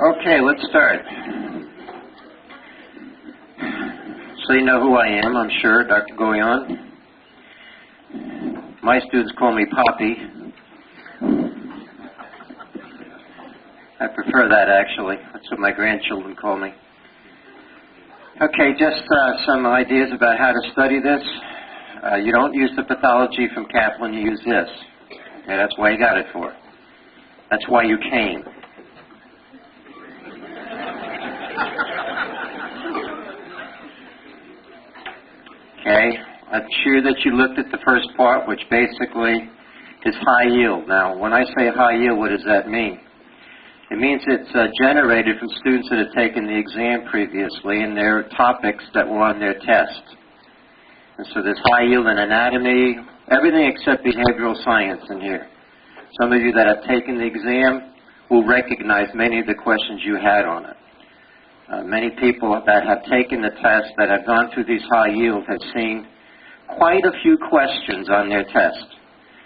Okay, let's start. So you know who I am, I'm sure, Dr. Goyon. My students call me Poppy. I prefer that, actually. That's what my grandchildren call me. Okay, just some ideas about how to study this. You don't use the pathology from Kaplan, you use this. Okay, that's why you got it for. That's why you came. Okay, I'm sure that you looked at the first part, which basically is high yield. Now, when I say high yield, what does that mean? It means it's generated from students that have taken the exam previously and their topics that were on their test. And so there's high yield in anatomy, everything except behavioral science in here. Some of you that have taken the exam will recognize many of the questions you had on it. Many people that have taken the test that have gone through these high yields have seen quite a few questions on their test.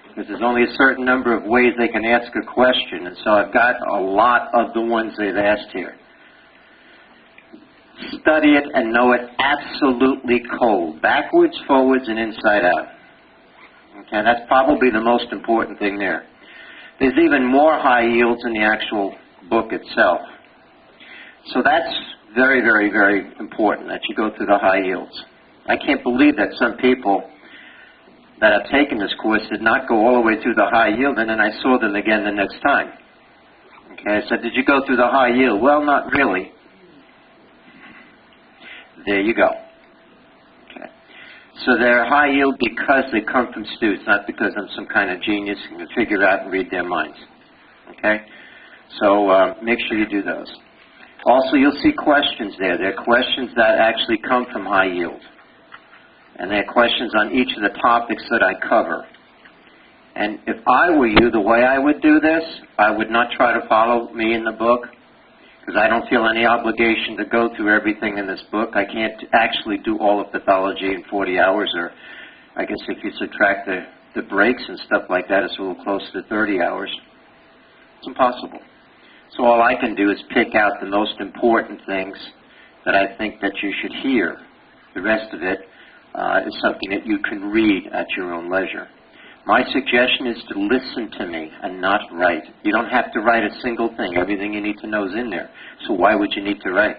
Because there's only a certain number of ways they can ask a question, and so I've got a lot of the ones they've asked here. Study it and know it absolutely cold, backwards, forwards, and inside out. Okay, that's probably the most important thing there. There's even more high yields in the actual book itself. So that's very, very, very important that you go through the high yields. I can't believe that some people that have taken this course did not go all the way through the high yield, and then I saw them again the next time. Okay, I said, did you go through the high yield? Well, not really. There you go. Okay. So they're high yield because they come from students, not because I'm some kind of genius who can figure out and read their minds. Okay? So make sure you do those. Also, you'll see questions there. There are questions that actually come from high yield. And there are questions on each of the topics that I cover. And if I were you, the way I would do this, I would not try to follow me in the book, because I don't feel any obligation to go through everything in this book. I can't actually do all of pathology in 40 hours, or I guess if you subtract the breaks and stuff like that, it's a little close to 30 hours. It's impossible. So all I can do is pick out the most important things that I think that you should hear. The rest of it is something that you can read at your own leisure. My suggestion is to listen to me and not write. You don't have to write a single thing. Everything you need to know is in there. So why would you need to write?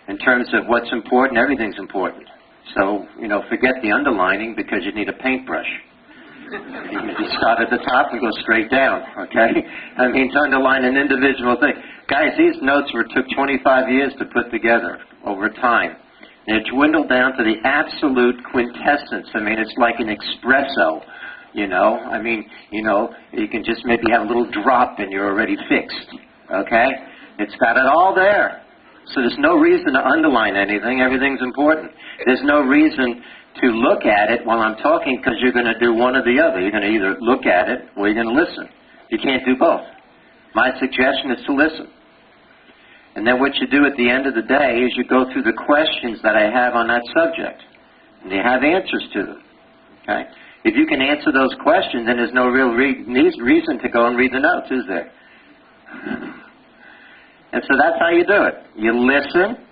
In terms of what's important, everything's important. So, forget the underlining because you need a paintbrush. You start at the top and go straight down, okay? I mean, to underline an individual thing. Guys, these notes took 25 years to put together over time. They're dwindled down to the absolute quintessence. I mean, it's like an espresso, I mean, you can just maybe have a little drop and you're already fixed, okay? It's got it all there. So there's no reason to underline anything. Everything's important. There's no reason to look at it while I'm talking because you're going to do one or the other. You're going to either look at it or you're going to listen. You can't do both. My suggestion is to listen. And then what you do at the end of the day is you go through the questions that I have on that subject. And you have answers to them. Okay? If you can answer those questions, then there's no real reason to go and read the notes, is there? And so that's how you do it. You listen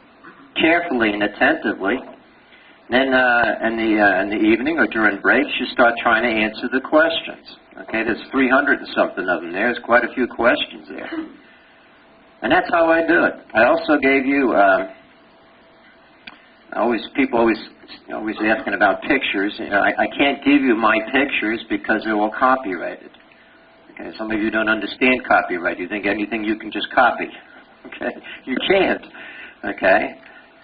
carefully and attentively. Then in the evening or during breaks, you start trying to answer the questions. Okay, there's 300 and something of them there. There's quite a few questions there. And that's how I do it. I also gave you, people always asking about pictures. I can't give you my pictures because they're all copyrighted. Okay, some of you don't understand copyright. You think anything you can just copy. Okay, you can't. Okay.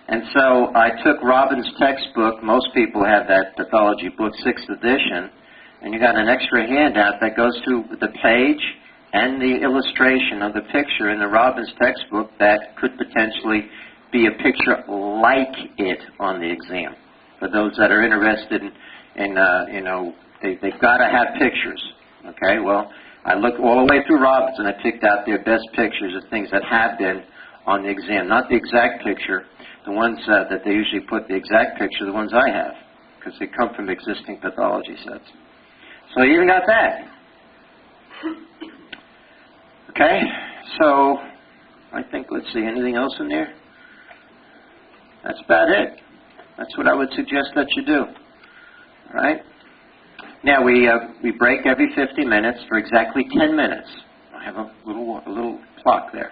And so I took Robin's textbook. Most people have that pathology book, 6th edition, and you got an extra handout that goes through the page and the illustration of the picture in the Robin's textbook that could potentially be a picture like it on the exam. For those that are interested in they've got to have pictures. Okay, well, I looked all the way through Robin's and I picked out their best pictures of things that have been on the exam, not the exact picture. The ones that they usually put the exact picture, the ones I have, because they come from existing pathology sets. So you even got that. Okay, so I think, let's see, anything else in there? That's about it. That's what I would suggest that you do. All right? Now, we break every 50 minutes for exactly 10 minutes. I have a little clock there.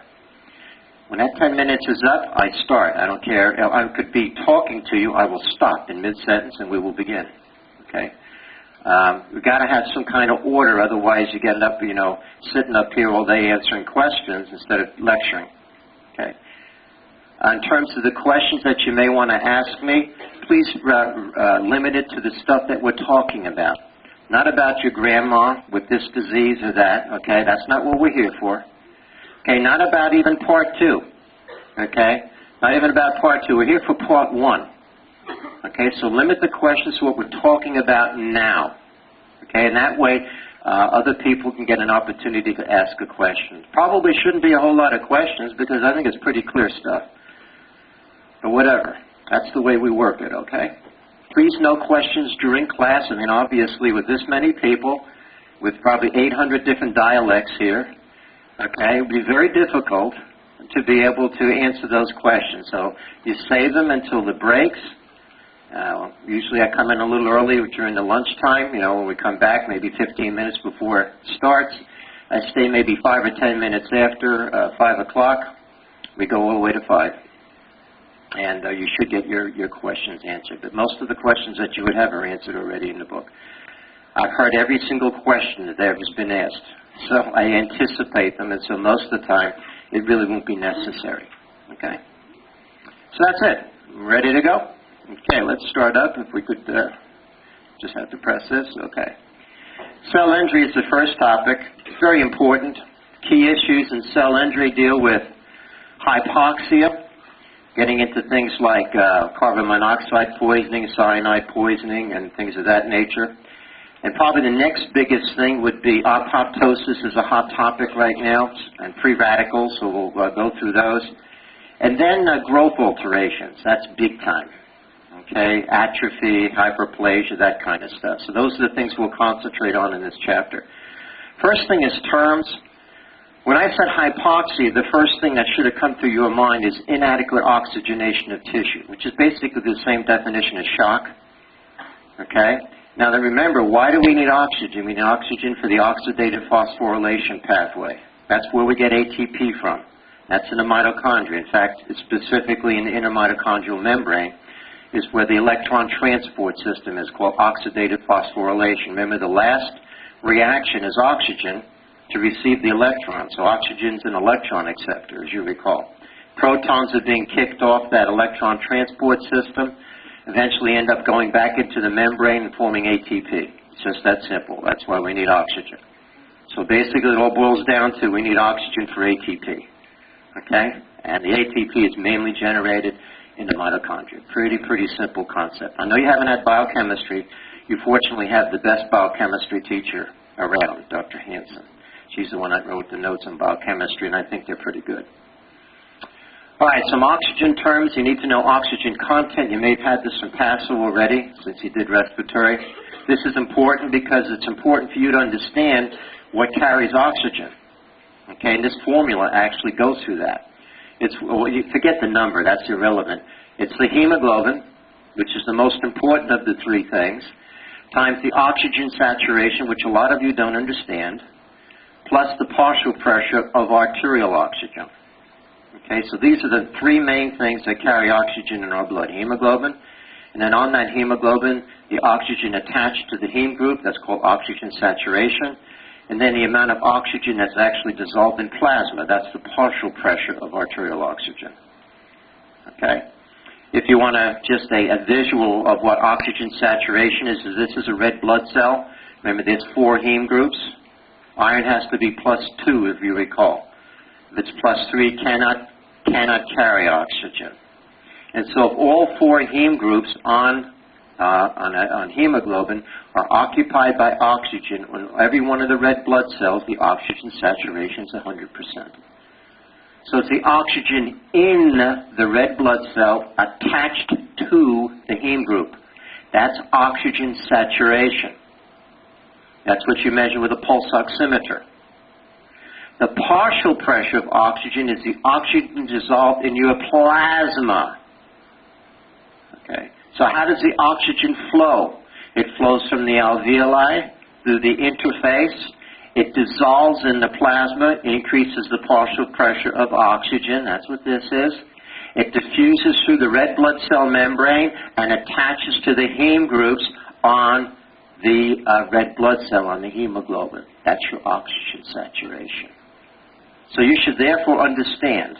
When that 10 minutes is up, I start. I don't care. I could be talking to you. I will stop in mid-sentence, and we will begin. Okay? We've got to have some kind of order, otherwise you get up, sitting up here all day answering questions instead of lecturing. Okay? In terms of the questions that you may want to ask me, please limit it to the stuff that we're talking about. Not about your grandma with this disease or that, okay? That's not what we're here for. Okay, not about even part 2, okay? Not even about part 2. We're here for part 1. Okay, so limit the questions to what we're talking about now. Okay, and that way other people can get an opportunity to ask a question. Probably shouldn't be a whole lot of questions because I think it's pretty clear stuff. But whatever. That's the way we work it, okay? Please, no questions during class. I mean, obviously, with this many people, with probably 800 different dialects here, okay, it would be very difficult to be able to answer those questions. So you save them until the breaks. Usually I come in a little early during the lunchtime, when we come back, maybe 15 minutes before it starts. I stay maybe 5 or 10 minutes after 5 o'clock. We go all the way to 5. And you should get your questions answered. But most of the questions that you would have are answered already in the book. I've heard every single question that has been asked. So I anticipate them, and so most of the time it really won't be necessary. Okay? So that's it. Ready to go? Okay, let's start up. If we could just have to press this. Okay. Cell injury is the first topic. It's very important. Key issues in cell injury deal with hypoxia, getting into things like carbon monoxide poisoning, cyanide poisoning, and things of that nature. And probably the next biggest thing would be apoptosis is a hot topic right now, and free radicals, so we'll go through those. And then growth alterations. That's big time. Okay, atrophy, hyperplasia, that kind of stuff. So those are the things we'll concentrate on in this chapter. First thing is terms. When I said hypoxia, the first thing that should have come through your mind is inadequate oxygenation of tissue, which is basically the same definition as shock. Okay? Now then remember, why do we need oxygen? We need oxygen for the oxidative phosphorylation pathway. That's where we get ATP from. That's in the mitochondria. In fact, it's specifically in the inner mitochondrial membrane is where the electron transport system is called oxidative phosphorylation. Remember, the last reaction is oxygen to receive the electron. So oxygen's an electron acceptor, as you recall. Protons are being kicked off that electron transport system, eventually end up going back into the membrane and forming ATP. It's just that simple. That's why we need oxygen. So basically it all boils down to we need oxygen for ATP. Okay? And the ATP is mainly generated in the mitochondria. Pretty simple concept. I know you haven't had biochemistry. You fortunately have the best biochemistry teacher around, Dr. Hansen. She's the one that wrote the notes on biochemistry, and I think they're pretty good. All right, some oxygen terms. You need to know oxygen content. You may have had this from PASO already, since you did respiratory. This is important because it's important for you to understand what carries oxygen. Okay, and this formula actually goes through that. Well, you forget the number. That's irrelevant. It's the hemoglobin, which is the most important of the three things, times the oxygen saturation, which a lot of you don't understand, plus the partial pressure of arterial oxygen. Okay, so these are the three main things that carry oxygen in our blood. Hemoglobin, and then on that hemoglobin, the oxygen attached to the heme group, that's called oxygen saturation, and then the amount of oxygen that's actually dissolved in plasma, that's the partial pressure of arterial oxygen. Okay? If you want just a visual of what oxygen saturation is, this is a red blood cell. Remember, there's 4 heme groups. Iron has to be +2, if you recall. If it's +3, cannot carry oxygen. And so if all 4 heme groups on hemoglobin are occupied by oxygen, on every one of the red blood cells, the oxygen saturation is 100%. So it's the oxygen in the red blood cell attached to the heme group. That's oxygen saturation. That's what you measure with a pulse oximeter. The partial pressure of oxygen is the oxygen dissolved in your plasma. Okay. So how does the oxygen flow? It flows from the alveoli through the interface. It dissolves in the plasma, increases the partial pressure of oxygen. That's what this is. It diffuses through the red blood cell membrane and attaches to the heme groups on the red blood cell, on the hemoglobin. That's your oxygen saturation. So you should therefore understand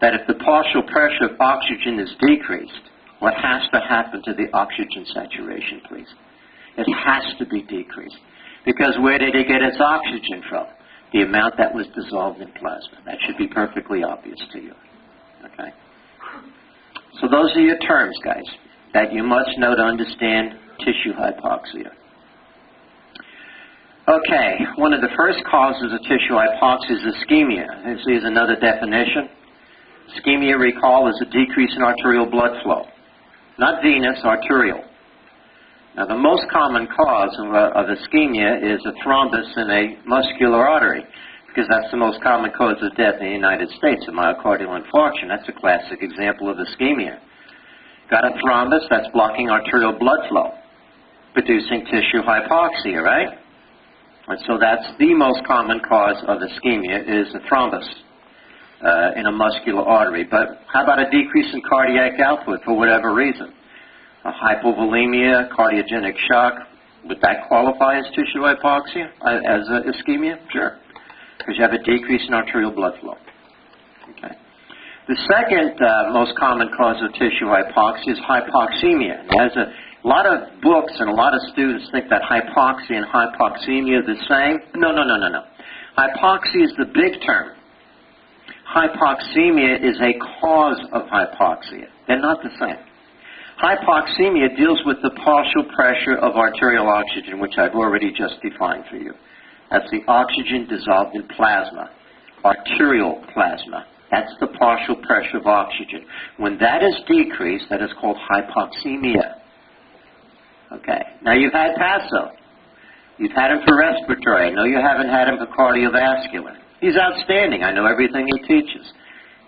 that if the partial pressure of oxygen is decreased, what has to happen to the oxygen saturation, please? It has to be decreased. Because where did it get its oxygen from? The amount that was dissolved in plasma. That should be perfectly obvious to you. Okay? So those are your terms, guys, that you must know to understand tissue hypoxia. Okay, one of the first causes of tissue hypoxia is ischemia. This is another definition. Ischemia, recall, is a decrease in arterial blood flow. Not venous, arterial. Now, the most common cause of ischemia is a thrombus in a muscular artery, because that's the most common cause of death in the United States, a myocardial infarction. That's a classic example of ischemia. Got a thrombus that's blocking arterial blood flow, producing tissue hypoxia, right? And so that's the most common cause of ischemia, is a thrombus in a muscular artery. But how about a decrease in cardiac output for whatever reason? A hypovolemia, cardiogenic shock, would that qualify as tissue hypoxia, as ischemia? Sure, because you have a decrease in arterial blood flow. Okay. The second most common cause of tissue hypoxia is hypoxemia. There's a lot of books and a lot of students think that hypoxia and hypoxemia are the same. No. Hypoxia is the big term. Hypoxemia is a cause of hypoxia. They're not the same. Hypoxemia deals with the partial pressure of arterial oxygen, which I've already just defined for you. That's the oxygen dissolved in plasma, arterial plasma. That's the partial pressure of oxygen. When that is decreased, that is called hypoxemia. Okay. Now, you've had Paso. You've had him for respiratory. I know you haven't had him for cardiovascular. He's outstanding. I know everything he teaches.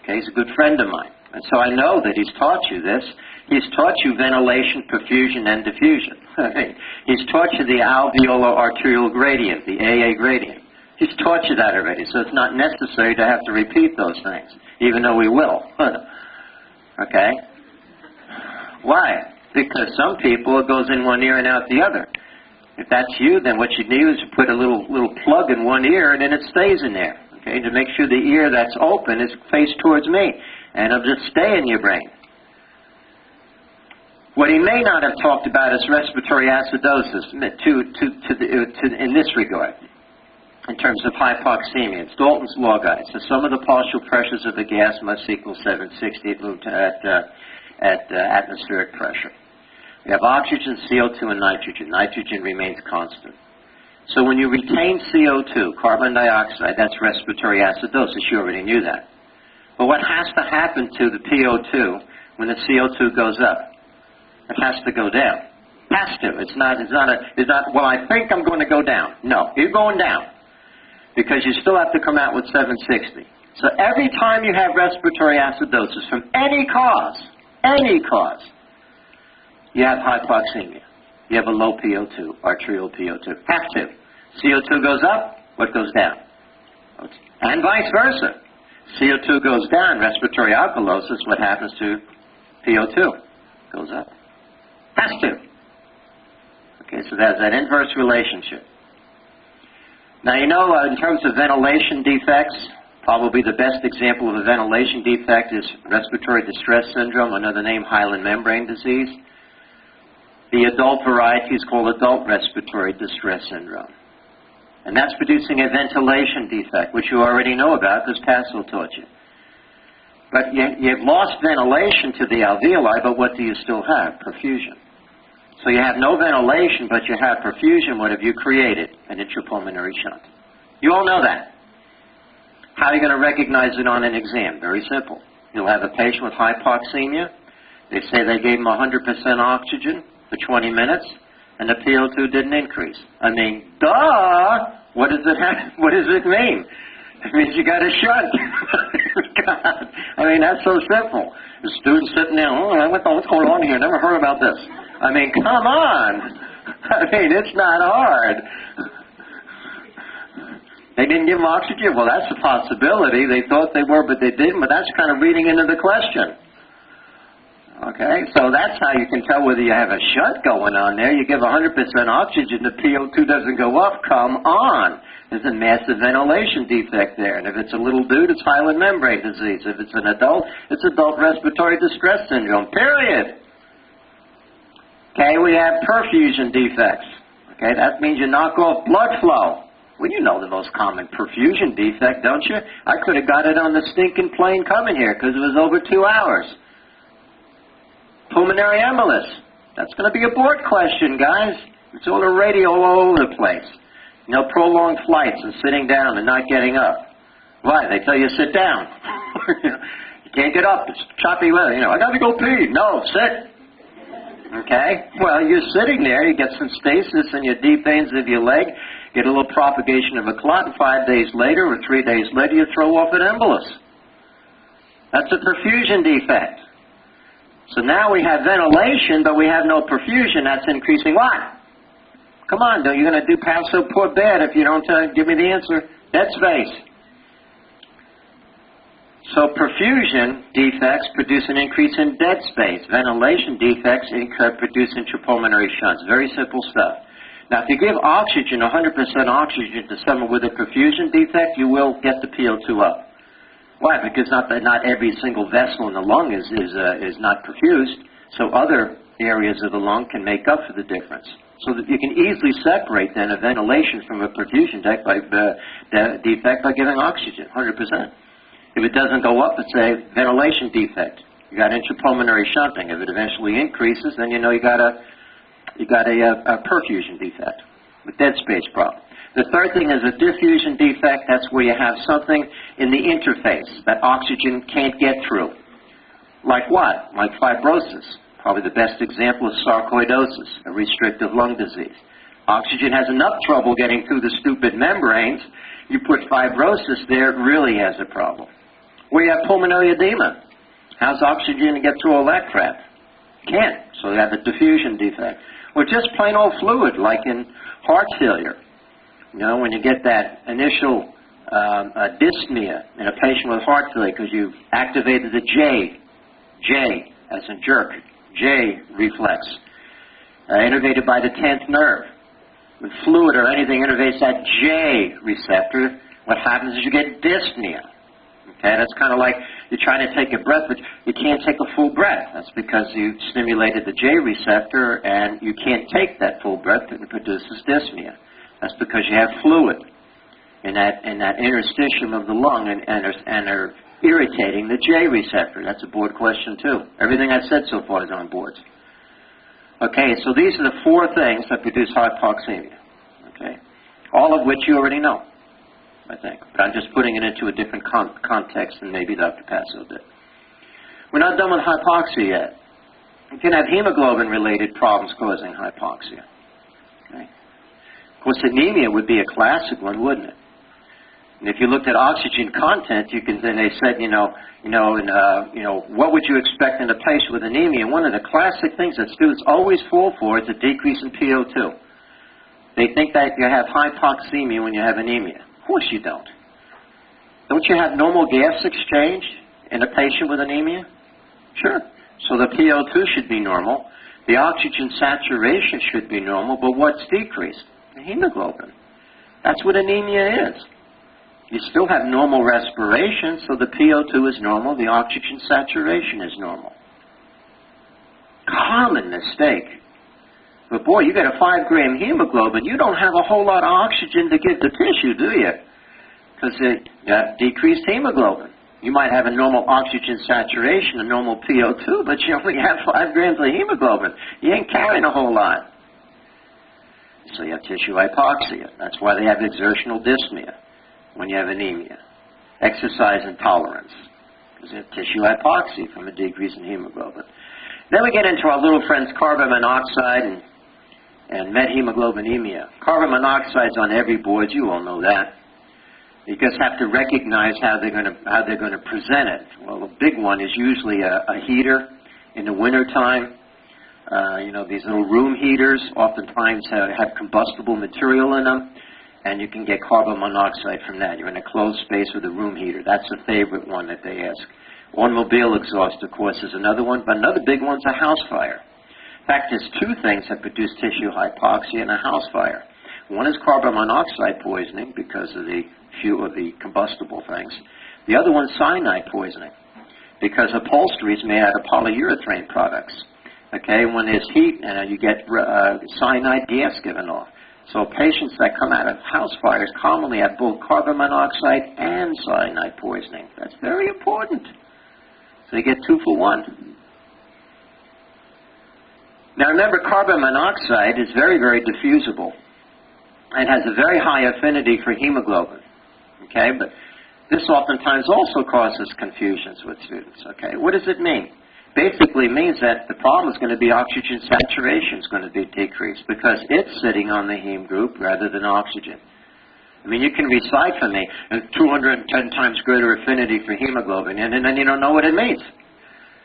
Okay, he's a good friend of mine. And so I know that he's taught you this. He's taught you ventilation, perfusion, and diffusion. He's taught you the alveolar arterial gradient, the AA gradient. He's taught you that already, so it's not necessary to have to repeat those things, even though we will. Okay? Why? Because some people, it goes in one ear and out the other. If that's you, then what you do is you put a little plug in one ear, and then it stays in there. Okay? To make sure the ear that's open is faced towards me, and it'll just stay in your brain. What he may not have talked about is respiratory acidosis in this regard, in terms of hypoxemia. It's Dalton's law, guys. So some of the partial pressures of the gas must equal 760 at atmospheric pressure. We have oxygen, CO2, and nitrogen. Nitrogen remains constant. So when you retain CO2, carbon dioxide, that's respiratory acidosis. You already knew that. But what has to happen to the PO2 when the CO2 goes up? It has to go down. Has to. It's not, well, I think I'm going to go down. No, you're going down. Because you still have to come out with 760. So every time you have respiratory acidosis from any cause, you have hypoxemia. You have a low PO2, arterial PO2. Have to. CO2 goes up, what goes down? And vice versa. CO2 goes down, respiratory alkalosis, what happens to PO2? Goes up. Has to. Okay, so there's that inverse relationship. Now, you know, in terms of ventilation defects, probably the best example of a ventilation defect is respiratory distress syndrome, another name, hyaline membrane disease. The adult variety is called adult respiratory distress syndrome. And that's producing a ventilation defect, which you already know about because Paso taught you. But you've lost ventilation to the alveoli, but what do you still have? Perfusion. So you have no ventilation, but you have perfusion. What have you created? An intrapulmonary shunt. You all know that. How are you going to recognize it on an exam? Very simple. You'll have a patient with hypoxemia. They say they gave him 100% oxygen for 20 minutes, and the PO2 didn't increase. I mean, duh! What does it mean? It means you got a shunt. God. I mean, that's so simple. The student sitting there, what's going on here? Never heard about this. I mean, come on. I mean, it's not hard. They didn't give them oxygen? Well, that's a possibility. They thought they were, but they didn't. But that's kind of reading into the question. Okay, so that's how you can tell whether you have a shunt going on there. You give 100% oxygen, the PO2 doesn't go up. Come on. There's a massive ventilation defect there. And if it's a little dude, it's hyaline membrane disease. If it's an adult, it's adult respiratory distress syndrome, period. Okay, we have perfusion defects. Okay, that means you knock off blood flow. Well, you know the most common perfusion defect, don't you? I could have got it on the stinking plane coming here because it was over 2 hours. Pulmonary embolus. That's going to be a board question, guys. It's on the radio all over the place. You know, prolonged flights and sitting down and not getting up. Why? They tell you sit down. You can't get up. It's choppy weather. You know, I got to go pee. No, sit. Okay? Well, you're sitting there. You get some stasis in your deep veins of your leg, get a little propagation of a clot, and 5 days later or 3 days later you throw off an embolus. That's a perfusion defect. So now we have ventilation, but we have no perfusion. That's increasing what? Come on, you're going to do pass so poor bad if you don't give me the answer. Dead space. So perfusion defects produce an increase in dead space. Ventilation defects produce intrapulmonary shunts. Very simple stuff. Now, if you give oxygen, 100% oxygen to someone with a perfusion defect, you will get the PO2 up. Why? Because not every single vessel in the lung is not perfused, so other areas of the lung can make up for the difference. So that you can easily separate then a ventilation from a perfusion defect by giving oxygen, 100%. If it doesn't go up, it's a ventilation defect. You got intrapulmonary shunting. If it eventually increases, then you know you got a perfusion defect, a dead space problem. The third thing is a diffusion defect. That's where you have something in the interface that oxygen can't get through. Like what? Like fibrosis. Probably the best example is sarcoidosis, a restrictive lung disease. Oxygen has enough trouble getting through the stupid membranes. You put fibrosis there, it really has a problem. Where you have pulmonary edema. How's oxygen going to get through all that crap? Can't. So you have a diffusion defect. Or just plain old fluid, like in heart failure. You know, when you get that initial dyspnea in a patient with heart failure because you've activated the J as in jerk, J reflex, innervated by the 10th nerve. When fluid or anything innervates that J receptor, what happens is you get dyspnea. Okay, that's kind of like you're trying to take a breath, but you can't take a full breath. That's because you stimulated the J receptor and you can't take that full breath and it produces dyspnea. That's because you have fluid in that interstitium of the lung and are irritating the J receptor. That's a board question too. Everything I've said so far is on boards. Okay, so these are the 4 things that produce hypoxemia. Okay, all of which you already know, I think. But I'm just putting it into a different context than maybe Dr. Passo did. We're not done with hypoxia yet. You can have hemoglobin-related problems causing hypoxia. Okay. Of course, anemia would be a classic one, wouldn't it? And if you looked at oxygen content, then they said, what would you expect in a patient with anemia? And one of the classic things that students always fall for is a decrease in PO2. They think that you have hypoxemia when you have anemia. Of course you don't. Don't you have normal gas exchange in a patient with anemia? Sure. So the PO2 should be normal. The oxygen saturation should be normal, but what's decreased? The hemoglobin. That's what anemia is. You still have normal respiration, so the PO2 is normal, the oxygen saturation is normal. Common mistake. But boy, you got a 5-gram hemoglobin, you don't have a whole lot of oxygen to give to tissue, do you? Because you have decreased hemoglobin. You might have a normal oxygen saturation, a normal PO2, but you only have 5 grams of hemoglobin. You ain't carrying a whole lot. So you have tissue hypoxia. That's why they have exertional dyspnea when you have anemia. Exercise intolerance, because you have tissue hypoxia from a decrease in hemoglobin. Then we get into our little friends carbon monoxide and methemoglobinemia. Carbon monoxide's on every board, you all know that. You just have to recognize how they're going to present it. Well, the big one is usually a heater in the wintertime. These little room heaters oftentimes have combustible material in them, and you can get carbon monoxide from that. You're in a closed space with a room heater. That's a favorite one that they ask. Automobile exhaust, of course, is another one, but another big one's a house fire. In fact, there's two things that produce tissue hypoxia in a house fire. One is carbon monoxide poisoning because of the fuel of the combustible things. The other one's cyanide poisoning because upholstery is made out of polyurethane products. Okay, when there's heat, you get cyanide gas given off. So patients that come out of house fires commonly have both carbon monoxide and cyanide poisoning. That's very important. So you get 2 for 1. Now remember, carbon monoxide is very, very diffusible. It has a very high affinity for hemoglobin. Okay, but this oftentimes also causes confusions with students. Okay, what does it mean? Basically means that the problem is going to be oxygen saturation is going to be decreased because it's sitting on the heme group rather than oxygen. I mean, you can recite for me 210 times greater affinity for hemoglobin, and then you don't know what it means.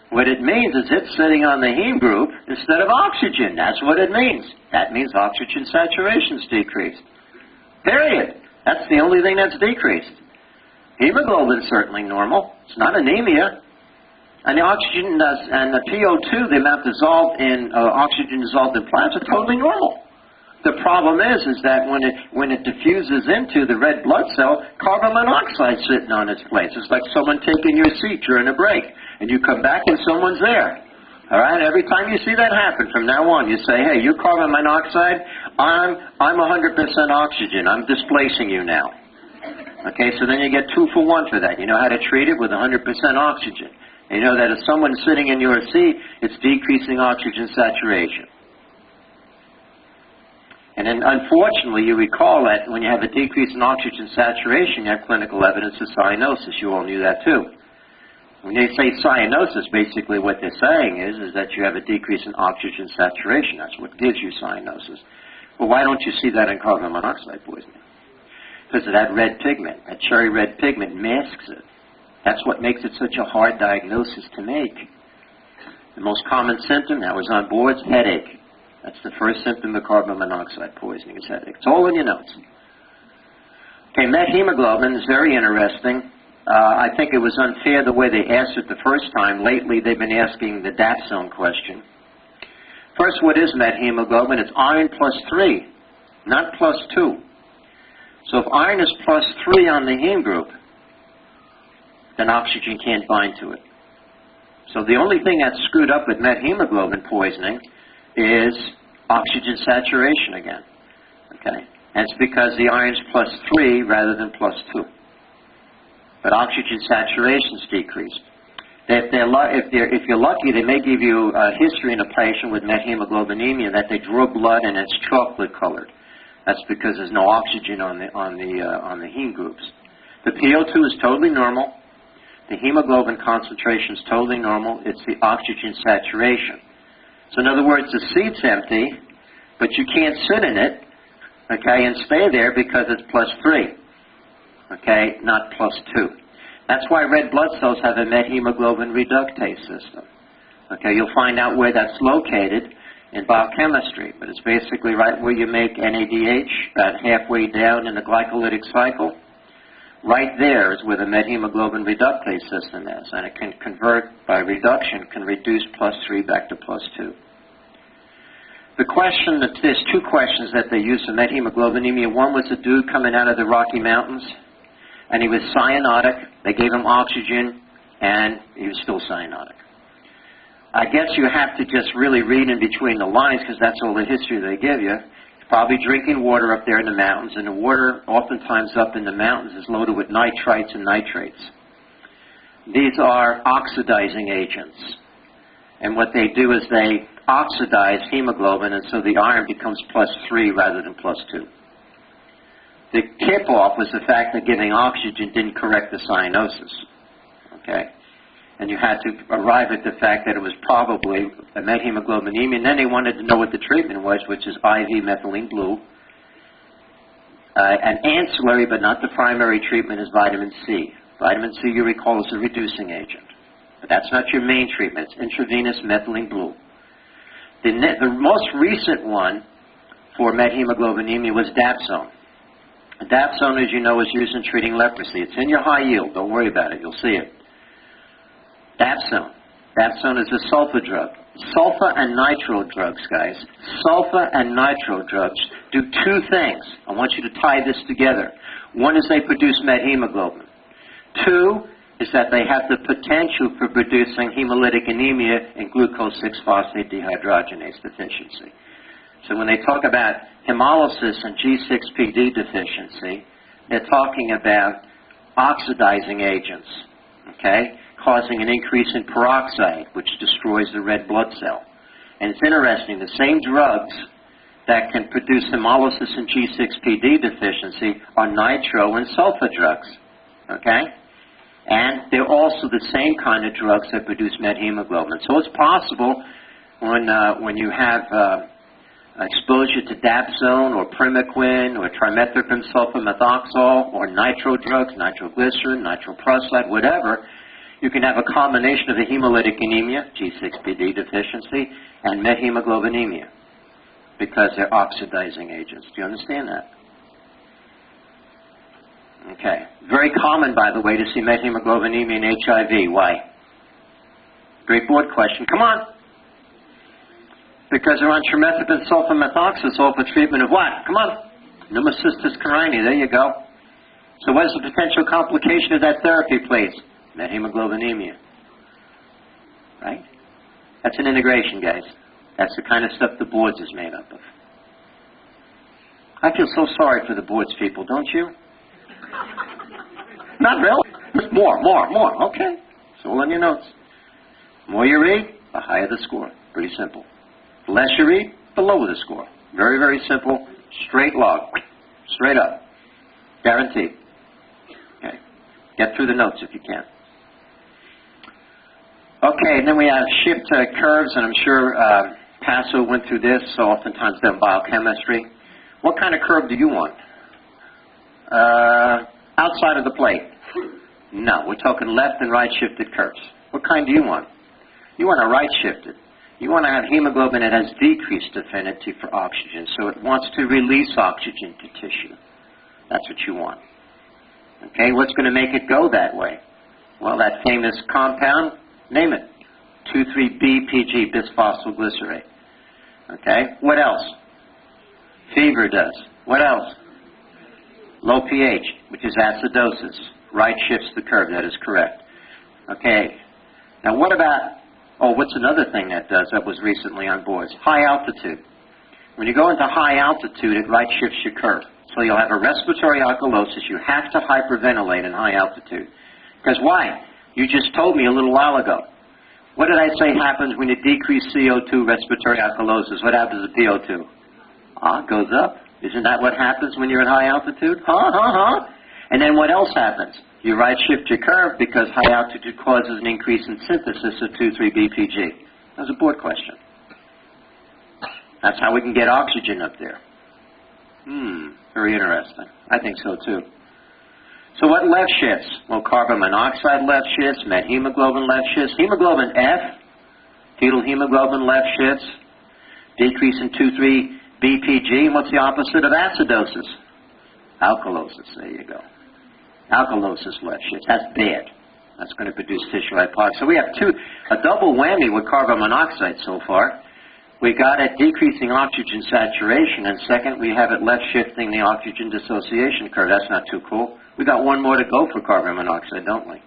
What it means is it's sitting on the heme group instead of oxygen. That's what it means. That means oxygen saturation is decreased. Period. That's the only thing that's decreased. Hemoglobin is certainly normal. It's not anemia. And the oxygen and the PO2, the amount dissolved in oxygen dissolved in plasma, are totally normal. The problem is that when it diffuses into the red blood cell, carbon monoxide sitting on its place. It's like someone taking your seat during a break, and you come back and someone's there. All right. Every time you see that happen, from now on, you say, "Hey, you're carbon monoxide. I'm 100% oxygen. I'm displacing you now." Okay. So then you get 2 for 1 for that. You know how to treat it with 100% oxygen. You know that if someone's sitting in your seat, it's decreasing oxygen saturation. And then, unfortunately, you recall that when you have a decrease in oxygen saturation, you have clinical evidence of cyanosis. You all knew that, too. When they say cyanosis, basically what they're saying is that you have a decrease in oxygen saturation. That's what gives you cyanosis. Well, why don't you see that in carbon monoxide poisoning? Because of that red pigment. That cherry red pigment masks it. That's what makes it such a hard diagnosis to make. The most common symptom, that was on board, is headache. That's the first symptom of carbon monoxide poisoning, is headache. It's all in your notes. Okay, methemoglobin is very interesting. I think it was unfair the way they asked it the first time. Lately, they've been asking the DAP zone question. First, what is methemoglobin? It's iron +3, not +2. So if iron is +3 on the heme group, then oxygen can't bind to it. So the only thing that's screwed up with methemoglobin poisoning is oxygen saturation again. Okay, and it's because the iron's +3 rather than +2. But oxygen saturation's decreased. If you're lucky, they may give you a history in a patient with methemoglobinemia that they draw blood and it's chocolate colored. That's because there's no oxygen on the heme groups. The PO2 is totally normal. The hemoglobin concentration is totally normal. It's the oxygen saturation. So in other words, the seat's empty, but you can't sit in it, okay, and stay there because it's +3, okay, not +2. That's why red blood cells have a methemoglobin reductase system. Okay, you'll find out where that's located in biochemistry, but it's basically right where you make NADH, about halfway down in the glycolytic cycle. Right there is where the methemoglobin reductase system is, and it can convert by reduction, can reduce +3 back to +2. The question, there's two questions that they use for methemoglobinemia. One was a dude coming out of the Rocky Mountains, and he was cyanotic. They gave him oxygen, and he was still cyanotic. I guess you have to just really read in between the lines, because that's all the history they give you. Probably drinking water up there in the mountains, and the water oftentimes up in the mountains is loaded with nitrites and nitrates. These are oxidizing agents, and what they do is they oxidize hemoglobin, and so the iron becomes +3 rather than +2. The tip-off was the fact that giving oxygen didn't correct the cyanosis, okay? And you had to arrive at the fact that it was probably a methemoglobinemia, and then they wanted to know what the treatment was, which is IV methylene blue. An ancillary, but not the primary treatment, is vitamin C. Vitamin C, you recall, is a reducing agent. But that's not your main treatment. It's intravenous methylene blue. The most recent one for methemoglobinemia was Dapsone. Dapsone, as you know, is used in treating leprosy. It's in your high yield. Don't worry about it. You'll see it. Dapsone. Dapsone is a sulfa drug. Sulfa and nitro drugs, guys. Sulfa and nitro drugs do two things. I want you to tie this together. One is they produce methemoglobin. Two is that they have the potential for producing hemolytic anemia and glucose 6-phosphate dehydrogenase deficiency. So when they talk about hemolysis and G6PD deficiency, they're talking about oxidizing agents, okay, causing an increase in peroxide, which destroys the red blood cell. And it's interesting, the same drugs that can produce hemolysis and G6PD deficiency are nitro and sulfa drugs, okay? And they're also the same kind of drugs that produce methemoglobin. So it's possible when you have exposure to Dapsone or Primaquine or trimethoprim sulfamethoxal or nitro drugs, nitroglycerin, nitroprusside, whatever, you can have a combination of a hemolytic anemia, G6PD deficiency, and methemoglobinemia because they're oxidizing agents. Do you understand that? Okay. Very common, by the way, to see methemoglobinemia in HIV. Why? Great board question. Come on. Because they're on trimethoprim sulfamethoxazole for treatment of what? Come on. Pneumocystis carinii. There you go. So what is the potential complication of that therapy, please? Methemoglobinemia. Right? That's an integration, guys. That's the kind of stuff the boards is made up of. I feel so sorry for the boards people, don't you? Not really. More. Okay. It's all in your notes. The more you read, the higher the score. Pretty simple. The less you read, the lower the score. Very, very simple. Straight log. Straight up. Guaranteed. Okay. Get through the notes if you can. Okay, and then we have shift curves, and I'm sure Paso went through this, so oftentimes they're in biochemistry. What kind of curve do you want? Outside of the plate. No, we're talking left and right shifted curves. What kind do you want? You want a right shifted. You want to have hemoglobin that has decreased affinity for oxygen, so it wants to release oxygen to tissue. That's what you want. Okay, what's going to make it go that way? Well, that famous compound, name it, 2,3-BPG, bisphosphoglycerate. Okay, what else? Fever does. What else? Low pH, which is acidosis. Right shifts the curve, that is correct. Okay, now what about, what's another thing that does that was recently on boards? High altitude. When you go into high altitude, it right shifts your curve. So you'll have a respiratory alkalosis. You have to hyperventilate in high altitude. Because why? You just told me a little while ago. What did I say happens when you decrease CO2 respiratory alkalosis? What happens to PO2? It goes up. Isn't that what happens when you're at high altitude? And then what else happens? You right shift your curve because high altitude causes an increase in synthesis of 2,3-BPG. That was a board question. That's how we can get oxygen up there. Very interesting. I think so too. So what left shifts? Well, carbon monoxide left shifts, methemoglobin left shifts, hemoglobin F, fetal hemoglobin left shifts, decrease in 2,3-BPG, and what's the opposite of acidosis? Alkalosis, there you go. Alkalosis left shifts, that's bad. That's going to produce tissue hypoxia. So we have a double whammy with carbon monoxide so far. We got it decreasing oxygen saturation, and second, we have it left shifting the oxygen dissociation curve. That's not too cool. We got one more to go for carbon monoxide, don't we?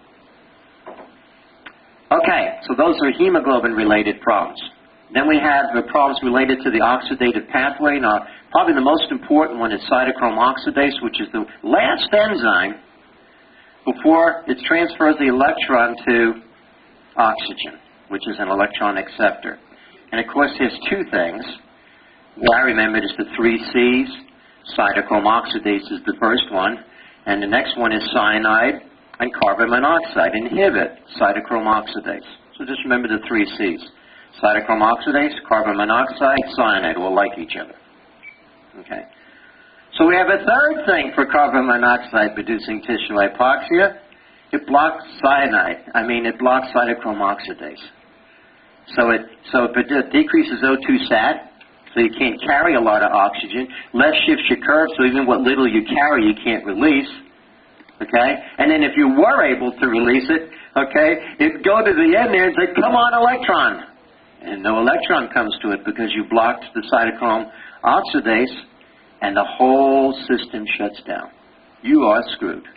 Okay, so those are hemoglobin-related problems. Then we have the problems related to the oxidative pathway. Now, probably the most important one is cytochrome oxidase, which is the last enzyme before it transfers the electron to oxygen, which is an electron acceptor. And of course, there's two things. What I remember is the 3 C's. Cytochrome oxidase is the first one. And the next one is cyanide and carbon monoxide. Inhibit cytochrome oxidase. So just remember the 3 C's. Cytochrome oxidase, carbon monoxide, cyanide all like each other. Okay. So we have a third thing for carbon monoxide producing tissue hypoxia. It blocks it blocks cytochrome oxidase. So it decreases O2 sat, so you can't carry a lot of oxygen. Less shifts your curve, so even what little you carry, you can't release. Okay? And then if you were able to release it, okay, it'd go to the end there and say, come on, electron. And no electron comes to it because you blocked the cytochrome oxidase, and the whole system shuts down. You are screwed.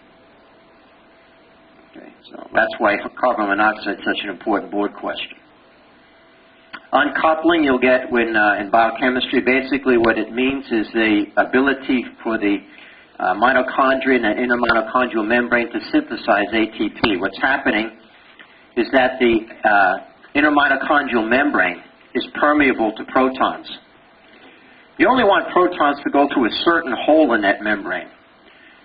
Okay, so that's why carbon monoxide is such an important board question. Uncoupling you'll get when in biochemistry. Basically what it means is the ability for the mitochondria and the inner mitochondrial membrane to synthesize ATP. What's happening is that the inner mitochondrial membrane is permeable to protons. You only want protons to go through a certain hole in that membrane.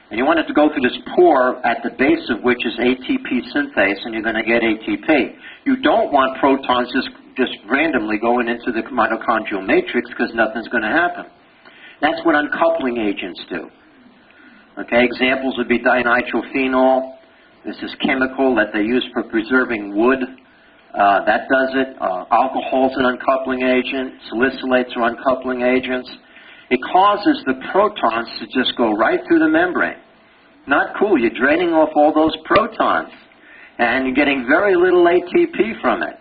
And you want it to go through this pore at the base of which is ATP synthase, and you're going to get ATP. You don't want protons just randomly going into the mitochondrial matrix because nothing's going to happen. That's what uncoupling agents do. Okay, examples would be dinitrophenol. This is chemical that they use for preserving wood. That does it. Alcohol's an uncoupling agent. Salicylates are uncoupling agents. It causes the protons to just go right through the membrane. Not cool. You're draining off all those protons, and you're getting very little ATP from it.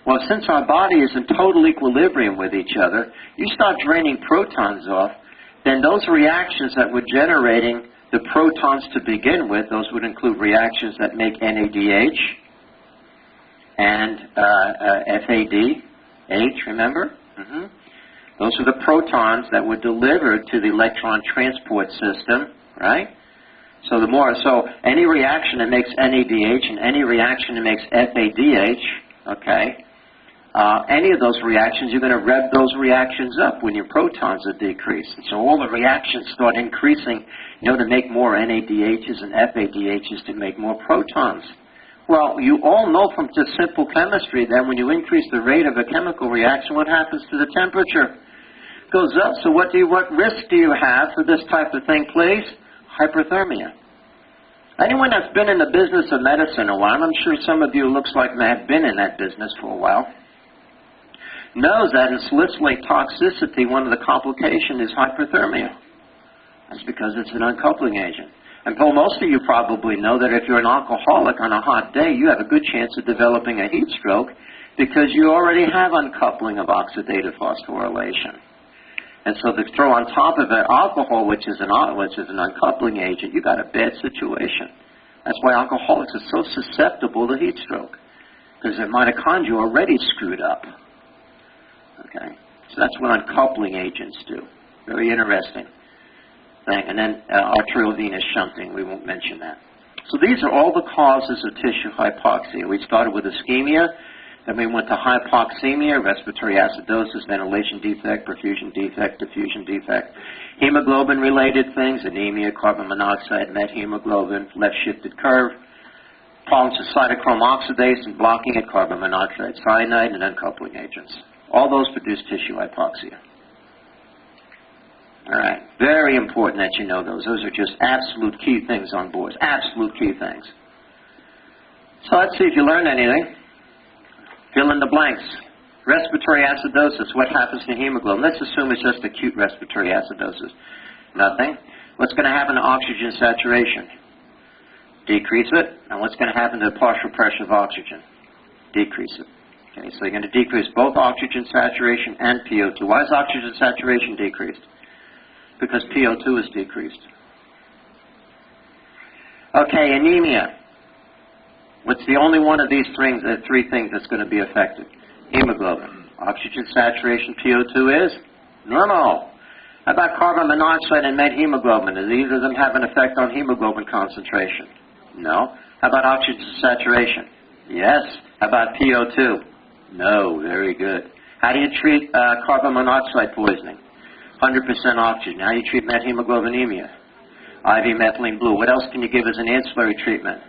Well, since our body is in total equilibrium with each other, you start draining protons off, then those reactions that were generating the protons to begin with, those would include reactions that make NADH and FADH, remember? Those are the protons that were delivered to the electron transport system, right? So any reaction that makes NADH and any reaction that makes FADH, okay, any of those reactions, you're going to rev those reactions up when your protons are decreased. And so all the reactions start increasing, to make more NADHs and FADHs to make more protons. Well, you all know from just simple chemistry that when you increase the rate of a chemical reaction, what happens to the temperature? It goes up. So what risk do you have for this type of thing, please? Hyperthermia. Anyone that's been in the business of medicine a while, and I'm sure some of you looks like may have been in that business for a while, knows that in salicylate toxicity, one of the complications is hyperthermia. That's because it's an uncoupling agent. And most of you probably know that if you're an alcoholic on a hot day, you have a good chance of developing a heat stroke because you already have uncoupling of oxidative phosphorylation. And so to throw on top of it alcohol, which is an uncoupling agent, you got a bad situation. That's why alcoholics are so susceptible to heat stroke, because their mitochondria are already screwed up. Okay, so that's what uncoupling agents do. Very interesting thing. And then arterial venous shunting, we won't mention that. So these are all the causes of tissue hypoxia. We started with ischemia, then we went to hypoxemia, respiratory acidosis, ventilation defect, perfusion defect, diffusion defect, hemoglobin-related things, anemia, carbon monoxide, methemoglobin, left-shifted curve, problems with cytochrome oxidase and blocking it, carbon monoxide, cyanide, and uncoupling agents. All those produce tissue hypoxia. All right, very important that you know those. Those are just absolute key things on boards, absolute key things. So let's see if you learned anything. Fill in the blanks. Respiratory acidosis, what happens to hemoglobin? Let's assume it's just acute respiratory acidosis. Nothing. What's going to happen to oxygen saturation? Decrease it. And what's going to happen to the partial pressure of oxygen? Decrease it. Okay, so you're going to decrease both oxygen saturation and PO2. Why is oxygen saturation decreased? Because PO2 is decreased. Okay, anemia. What's the only one of these three things that's going to be affected? Hemoglobin. Oxygen saturation, PO2 is normal. How about carbon monoxide and methemoglobin? Does either of them have an effect on hemoglobin concentration? No. How about oxygen saturation? Yes. How about PO2? No. Very good. How do you treat carbon monoxide poisoning? 100% oxygen. How do you treat methemoglobinemia? IV methylene blue. What else can you give as an ancillary treatment?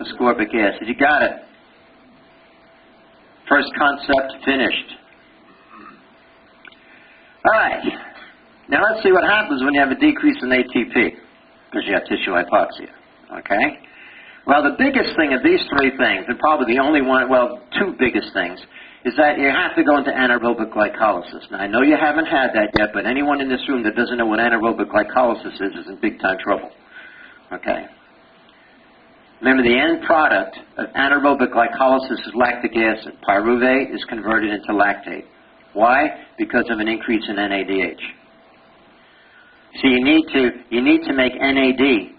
Ascorbic acid. You got it. First concept finished. All right. Now let's see what happens when you have a decrease in ATP, because you have tissue hypoxia, okay? Well, the biggest thing of these three things, and probably the only one, well, two biggest things, is that you have to go into anaerobic glycolysis. Now, I know you haven't had that yet, but anyone in this room that doesn't know what anaerobic glycolysis is in big-time trouble, okay? Remember, the end product of anaerobic glycolysis is lactic acid. Pyruvate is converted into lactate. Why? Because of an increase in NADH. So you need to make NAD,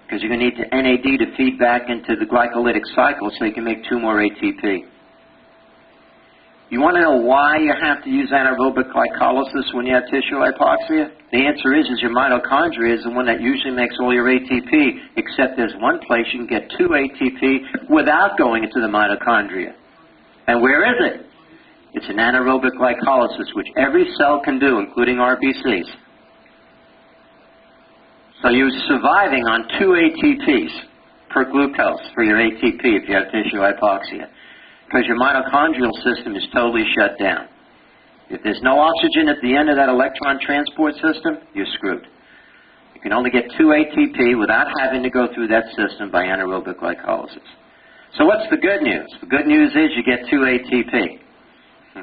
because you're going to need the NAD to feed back into the glycolytic cycle so you can make 2 more ATP. You want to know why you have to use anaerobic glycolysis when you have tissue hypoxia? The answer is your mitochondria is the one that usually makes all your ATP, except there's one place you can get 2 ATP without going into the mitochondria. And where is it? It's an anaerobic glycolysis, which every cell can do, including RBCs. So you're surviving on 2 ATPs per glucose for your ATP if you have tissue hypoxia, because your mitochondrial system is totally shut down. If there's no oxygen at the end of that electron transport system, you're screwed. You can only get 2 ATP without having to go through that system by anaerobic glycolysis. So what's the good news? The good news is you get 2 ATP.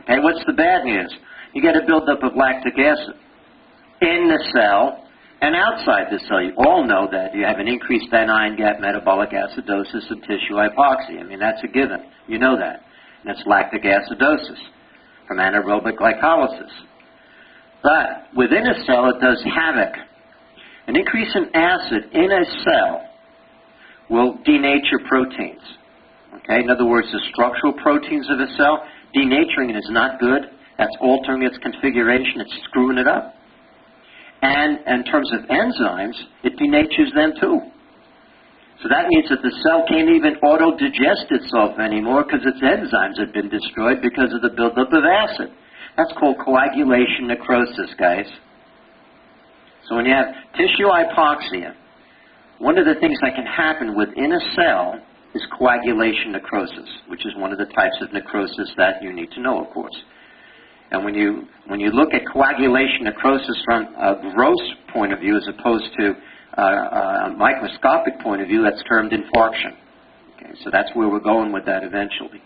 Okay, what's the bad news? You get a buildup of lactic acid in the cell and outside the cell. You all know that you have an increased anion gap metabolic acidosis of tissue hypoxia. I mean, that's a given. You know that. And that's lactic acidosis from anaerobic glycolysis. But within a cell, it does havoc. An increase in acid in a cell will denature proteins. Okay? In other words, the structural proteins of a cell, denaturing it is not good. That's altering its configuration. It's screwing it up. And in terms of enzymes, it denatures them too. So that means that the cell can't even auto-digest itself anymore because its enzymes have been destroyed because of the buildup of acid. That's called coagulation necrosis, guys. So when you have tissue hypoxia, one of the things that can happen within a cell is coagulation necrosis, which is one of the types of necrosis that you need to know, of course. And when you look at coagulation necrosis from a gross point of view as opposed to a microscopic point of view, that's termed infarction. Okay, so that's where we're going with that eventually.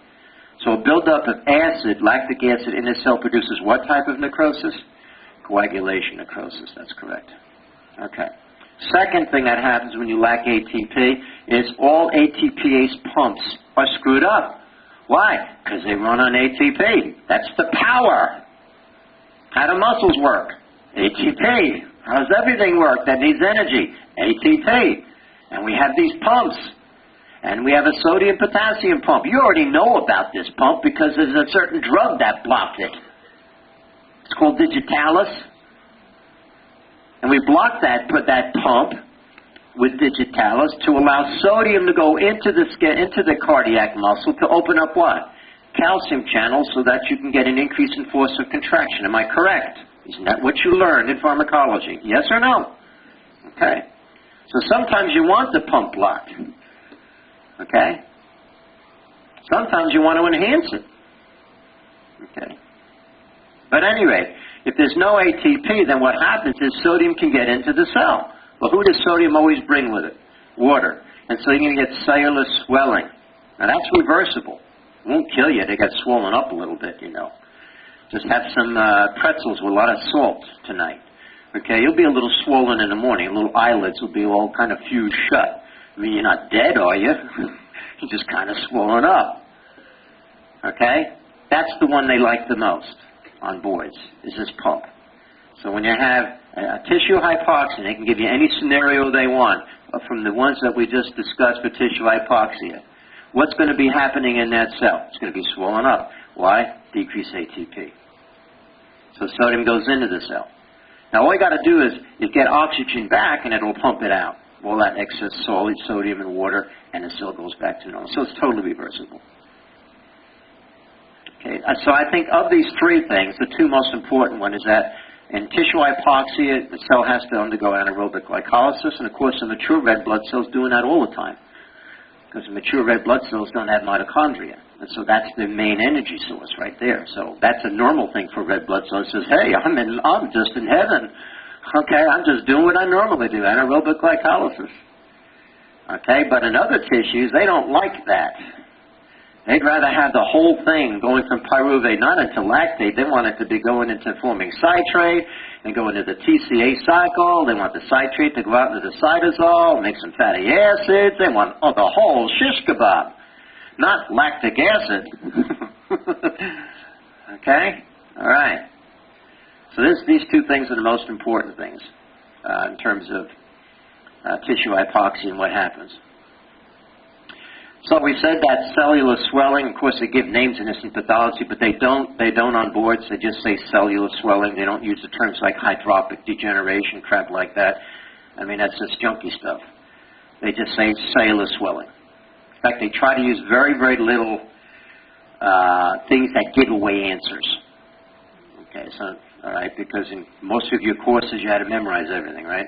So a buildup of acid, lactic acid in a cell produces what type of necrosis? Coagulation necrosis, that's correct. Okay. Second thing that happens when you lack ATP is all ATPase pumps are screwed up. Why? Because they run on ATP. That's the power. How do muscles work? ATP. How does everything work that needs energy? ATP. And we have these pumps. And we have a sodium-potassium pump. You already know about this pump because there's a certain drug that blocked it. It's called digitalis. And we block that, put that pump with digitalis to allow sodium to go into the skin, into the cardiac muscle to open up what? Calcium channels so that you can get an increase in force of contraction. Am I correct? Isn't that what you learned in pharmacology? Yes or no? Okay. So sometimes you want the pump blocked. Okay. Sometimes you want to enhance it. Okay. But at any rate, if there's no ATP, then what happens is sodium can get into the cell. Well, who does sodium always bring with it? Water. And so you're going to get cellular swelling. Now, that's reversible. It won't kill you. They get swollen up a little bit, you know. Just have some pretzels with a lot of salt tonight. Okay, you'll be a little swollen in the morning. Little eyelids will be all kind of fused shut. I mean, you're not dead, are you? You're just kind of swollen up. Okay? That's the one they like the most on boards, is this pump. So when you have a tissue hypoxia, they can give you any scenario they want from the ones that we just discussed for tissue hypoxia. What's going to be happening in that cell? It's going to be swollen up. Why? Decrease ATP. So sodium goes into the cell. Now all you got to do is get oxygen back and it'll pump it out. All that excess solid sodium and water, and the cell goes back to normal. So it's totally reversible. Okay, so I think of these three things, the two most important one is that in tissue hypoxia, the cell has to undergo anaerobic glycolysis, and of course the mature red blood cells doing that all the time, because the mature red blood cells don't have mitochondria. And so that's the main energy source right there. So that's a normal thing for red blood cells. It says, hey, I'm just in heaven. Okay, I'm just doing what I normally do, anaerobic glycolysis. Okay, but in other tissues, they don't like that. They'd rather have the whole thing going from pyruvate not into lactate. They want it to be going into forming citrate and go into the TCA cycle. They want the citrate to go out into the cytosol, make some fatty acids. They want the whole shish kebab, not lactic acid. Okay? All right. So these two things are the most important things in terms of tissue hypoxia and what happens. So we said that cellular swelling. Of course, they give names in this in pathology, but they don't on boards. They just say cellular swelling. They don't use the terms like hydropic degeneration, crap like that. I mean, that's just junky stuff. They just say cellular swelling. In fact, they try to use very, very little things that give away answers. Okay, so, all right, because in most of your courses you had to memorize everything, right?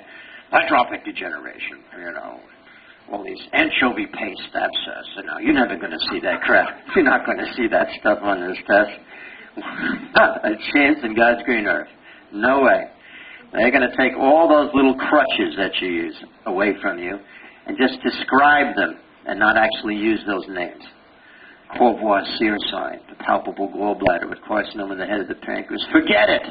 Hydropic degeneration, you know, all these anchovy paste abscess. You know, you're never going to see that crap. You're not going to see that stuff on this test. Not a chance in God's green earth. No way. They're going to take all those little crutches that you use away from you and just describe them and not actually use those names. Courvoisier sign, the palpable gallbladder with carcinoma in the head of the pancreas. Forget it.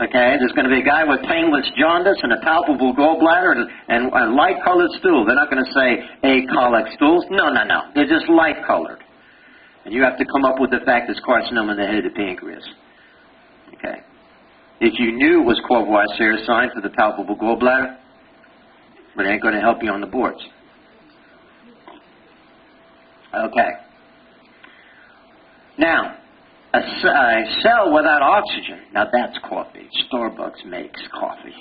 Okay, there's going to be a guy with painless jaundice and a palpable gallbladder and light-colored stool. They're not going to say acolic stools. No, no, no. They're just light-colored. And you have to come up with the fact there's carcinoma in the head of the pancreas. Okay. If you knew it was Courvoisier sign for the palpable gallbladder, but it ain't going to help you on the boards. Okay. Now, a cell without oxygen, now that's coffee. Starbucks makes coffee.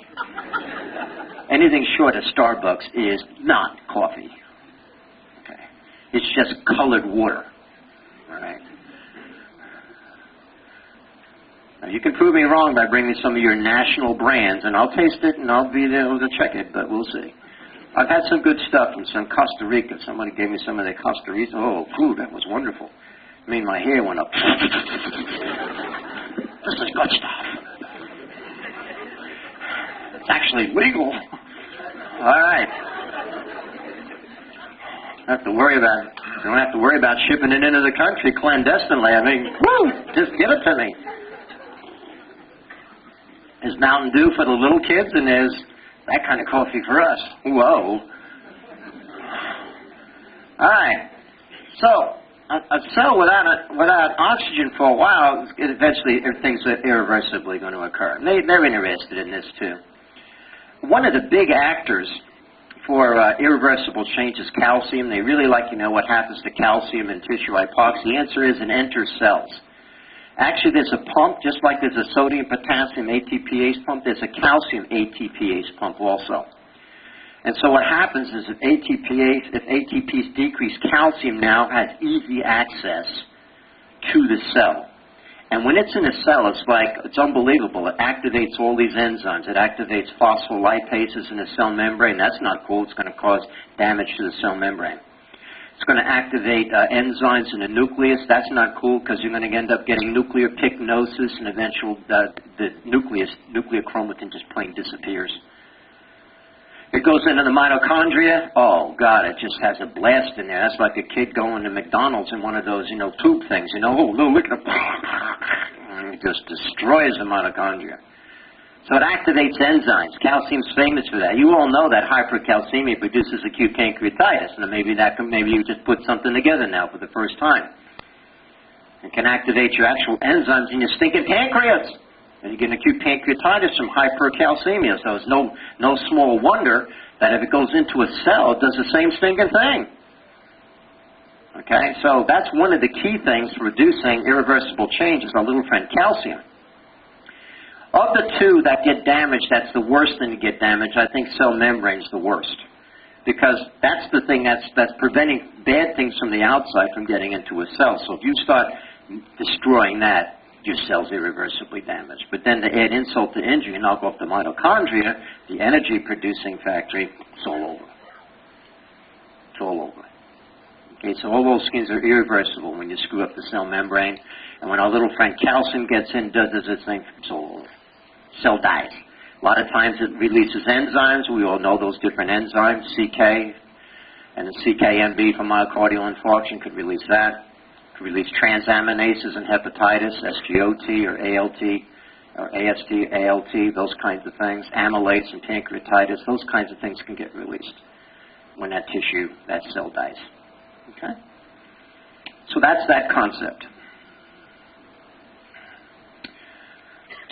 Anything short of Starbucks is not coffee. Okay. It's just colored water. All right. Now, you can prove me wrong by bringing me some of your national brands, and I'll taste it and I'll be able to check it, but we'll see. I've had some good stuff from some Costa Rica. Somebody gave me some of their Costa Rica. Oh, food, that was wonderful. I mean, my hair went up. This is good stuff. It's actually legal. All right. You don't have to worry about shipping it into the country clandestinely. I mean, woo, just give it to me. There's Mountain Dew for the little kids, and there's that kind of coffee for us. Whoa. All right. So, a cell without oxygen for a while, eventually things are irreversibly going to occur. They're interested in this too. One of the big actors for irreversible change is calcium. They really like to know what happens to calcium in tissue hypoxia. The answer is it enters cells. Actually, there's a pump, just like there's a sodium-potassium ATPase pump, there's a calcium ATPase pump also. And so what happens is if ATPs decrease, calcium now has easy access to the cell. And when it's in a cell, it's unbelievable. It activates all these enzymes. It activates phospholipases in the cell membrane. That's not cool. It's going to cause damage to the cell membrane. It's going to activate enzymes in the nucleus. That's not cool because you're going to end up getting nuclear pycnosis and eventually the nuclear chromatin just plain disappears. It goes into the mitochondria. Oh, God, it just has a blast in there. That's like a kid going to McDonald's in one of those, tube things. Oh, no, look at it. It just destroys the mitochondria. So it activates enzymes. Calcium's famous for that. You all know that hypercalcemia produces acute pancreatitis. And maybe you just put something together now for the first time. It can activate your actual enzymes in your stinking pancreas. And you get an acute pancreatitis from hypercalcemia. So it's no small wonder that if it goes into a cell, it does the same stinking thing. Okay, so that's one of the key things for reducing irreversible change is our little friend calcium. Of the two that get damaged, that's the worst thing to get damaged. I think cell membrane's the worst. Because that's the thing that's preventing bad things from the outside from getting into a cell. So if you start destroying that, your cell's irreversibly damaged. But then to add insult to injury and knock off the mitochondria, the energy-producing factory, it's all over. It's all over. Okay, so all those things are irreversible when you screw up the cell membrane. And when our little friend calcium gets in, does its thing, cell dies. A lot of times it releases enzymes. We all know those different enzymes, CK, and the CKMB for myocardial infarction could release that. Could release transaminases in hepatitis, SGOT or ALT, or AST, ALT, those kinds of things. Amylates and pancreatitis, those kinds of things can get released when that tissue, that cell dies. Okay? So that's that concept.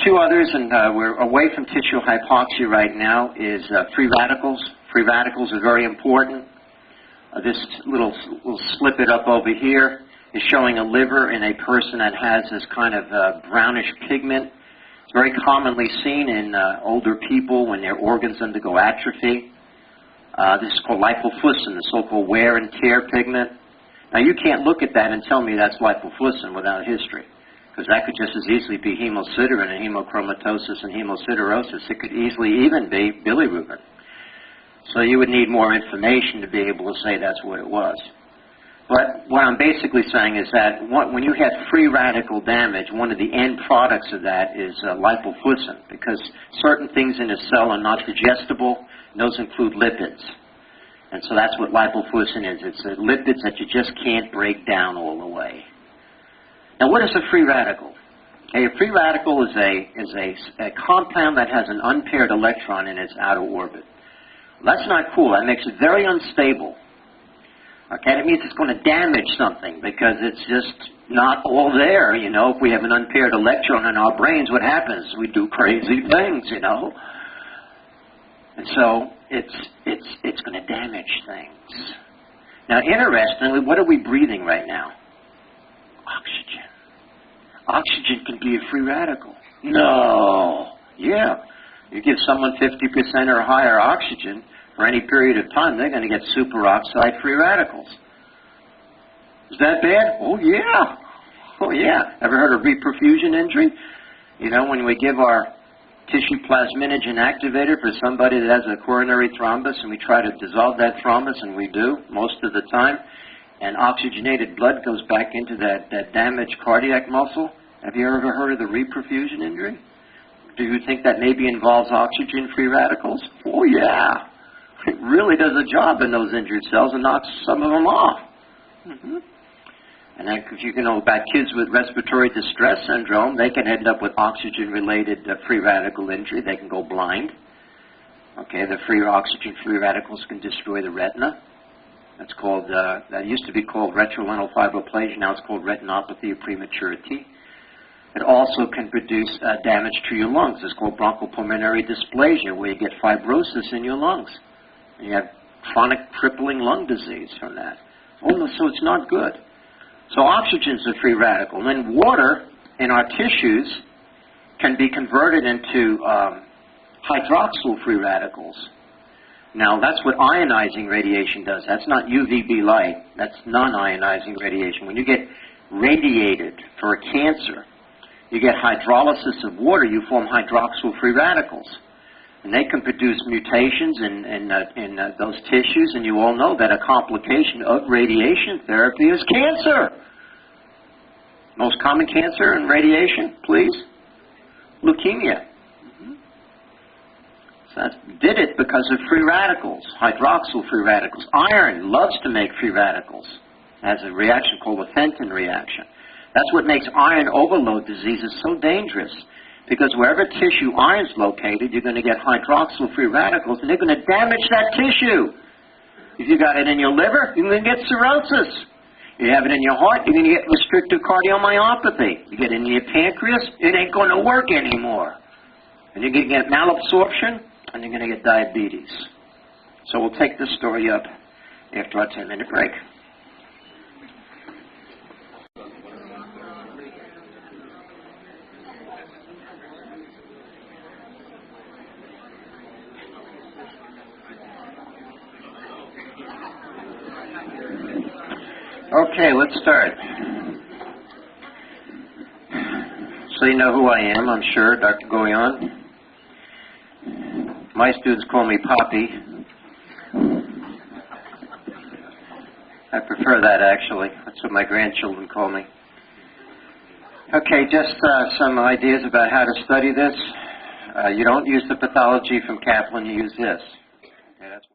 Two others, and we're away from tissue hypoxia right now, is free radicals. Free radicals are very important. This little, we'll slip it up over here, is showing a liver in a person that has this kind of brownish pigment. It's very commonly seen in older people when their organs undergo atrophy. This is called lipofuscin, the so-called wear and tear pigment. Now you can't look at that and tell me that's lipofuscin without history, because that could just as easily be hemosiderin and hemochromatosis and hemosiderosis. It could easily even be bilirubin. So you would need more information to be able to say that's what it was. But what I'm basically saying is that when you have free radical damage, one of the end products of that is lipofuscin, because certain things in a cell are not digestible, and those include lipids. And so that's what lipofuscin is. It's lipids that you just can't break down all the way. Now, what is a free radical? Okay, a free radical is a compound that has an unpaired electron in its outer orbit. Well, that's not cool. That makes it very unstable. Okay, that means it's going to damage something because it's just not all there. You know, if we have an unpaired electron in our brains, what happens? We do crazy things, you know. And so it's going to damage things. Now, interestingly, what are we breathing right now? Oxygen. Oxygen can be a free radical. No. Yeah. You give someone 50% or higher oxygen for any period of time, they're going to get superoxide free radicals. Is that bad? Oh, yeah. Oh, yeah. Ever heard of reperfusion injury? You know, when we give our tissue plasminogen activator for somebody that has a coronary thrombus and we try to dissolve that thrombus, and we do most of the time, and oxygenated blood goes back into that damaged cardiac muscle. Have you ever heard of the reperfusion injury? Do you think that maybe involves oxygen-free radicals? Oh, yeah. It really does a job in those injured cells and knocks some of them off. Mm-hmm. And then if you know about kids with respiratory distress syndrome, they can end up with oxygen-related free radical injury. They can go blind. Okay, the oxygen-free radicals can destroy the retina. That's called, that used to be called retrolental fibroplasia. Now it's called retinopathy of prematurity. It also can produce damage to your lungs. It's called bronchopulmonary dysplasia, where you get fibrosis in your lungs. And you have chronic crippling lung disease from that. Oh, no, so it's not good. So oxygen's a free radical. And then water in our tissues can be converted into hydroxyl free radicals. Now, that's what ionizing radiation does. That's not UVB light. That's non-ionizing radiation. When you get radiated for a cancer, you get hydrolysis of water, you form hydroxyl free radicals. And they can produce mutations in those tissues, and you all know that a complication of radiation therapy is cancer. Most common cancer in radiation, please? Leukemia. Mm-hmm. So that did it because of free radicals, hydroxyl free radicals. Iron loves to make free radicals. It has a reaction called the Fenton reaction. That's what makes iron overload diseases so dangerous, because wherever tissue iron's located, you're going to get hydroxyl free radicals, and they're going to damage that tissue. If you got it in your liver, you're going to get cirrhosis. You have it in your heart, you're going to get restrictive cardiomyopathy. You get it in your pancreas, it ain't going to work anymore. And you're going to get malabsorption, and you're going to get diabetes. So we'll take this story up after our 10-minute break. Okay, let's start. So you know who I am, I'm sure, Dr. Goyon. My students call me Poppy. I prefer that, actually. That's what my grandchildren call me. Okay, just some ideas about how to study this. You don't use the pathology from Kaplan, you use this. Okay, that's